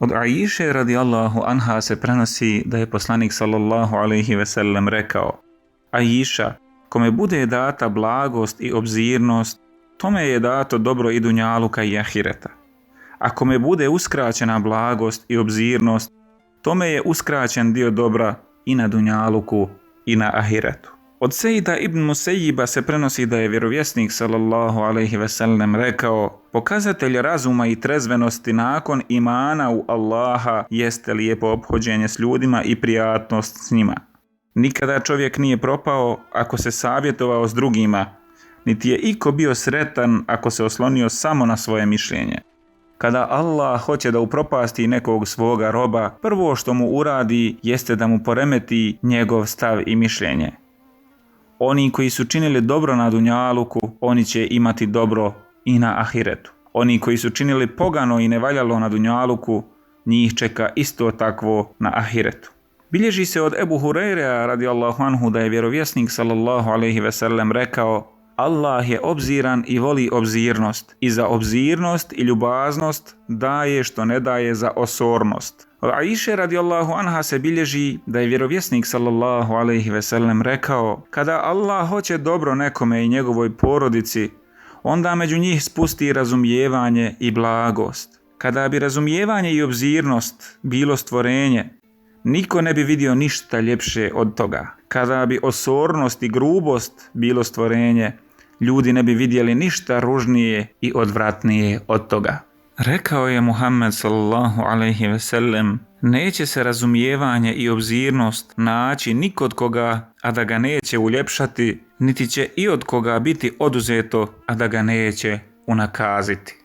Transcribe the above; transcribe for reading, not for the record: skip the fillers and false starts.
Od Aiše radijallahu anha se prenosi da je poslanik sallallahu alejhi ve sellem rekao: Aiša, kome bude data blagost i obzirnost, tome je dato dobro i dunjaluka i ahireta. A kome bude uskraćena blagost i obzirnost, tome je uskraćen dio dobra i na dunjaluku i na ahiretu. Od Sejida ibn Musejjiba se prenosi da je vjerovjesnik sallallahu alejhi ve sellem rekao: pokazatelj razuma i trezvenosti nakon imana u Allaha jeste lijepo ophođenje s ljudima i prijatnost s njima. Nikada čovjek nije propao ako se savjetovao s drugima, niti je iko bio sretan ako se oslonio samo na svoje mišljenje. Kada Allah hoće da upropasti nekog svoga roba, prvo što mu uradi jeste da mu poremeti njegov stav i mišljenje. Oni koji su činili dobro na dunjaluku, oni će imati dobro i na ahiretu. Oni koji su činili pogano i nevaljalo na dunjaluku, njih čeka isto takvo na ahiretu. Bilježi se od Ebu Hurajre radijallahu anhu da je vjerovjesnik sallallahu alejhi ve sellem rekao: Allah je obziran i voli obzirnost, i za obzirnost i ljubaznost daje što ne daje za osornost. Od Aiše radijallahu anha se bilježi da je vjerovjesnik sallallahu alejhi ve sellem rekao: kada Allah hoće dobro nekome i njegovoj porodici, onda među njih spusti razumijevanje i blagost. Kada bi razumijevanje i obzirnost bilo stvorenje, niko ne bi vidio ništa ljepše od toga. Kada bi osornost i grubost bilo stvorenje, ljudi ne bi vidjeli ništa ružnije i odvratnije od toga. Rekao je Muhammed sallallahu alejhi ve sellem: neće se razumijevanje i obzirnost naći nikod koga, a da ga neće uljepšati, niti će i od koga biti oduzeto, a da ga neće unakaziti.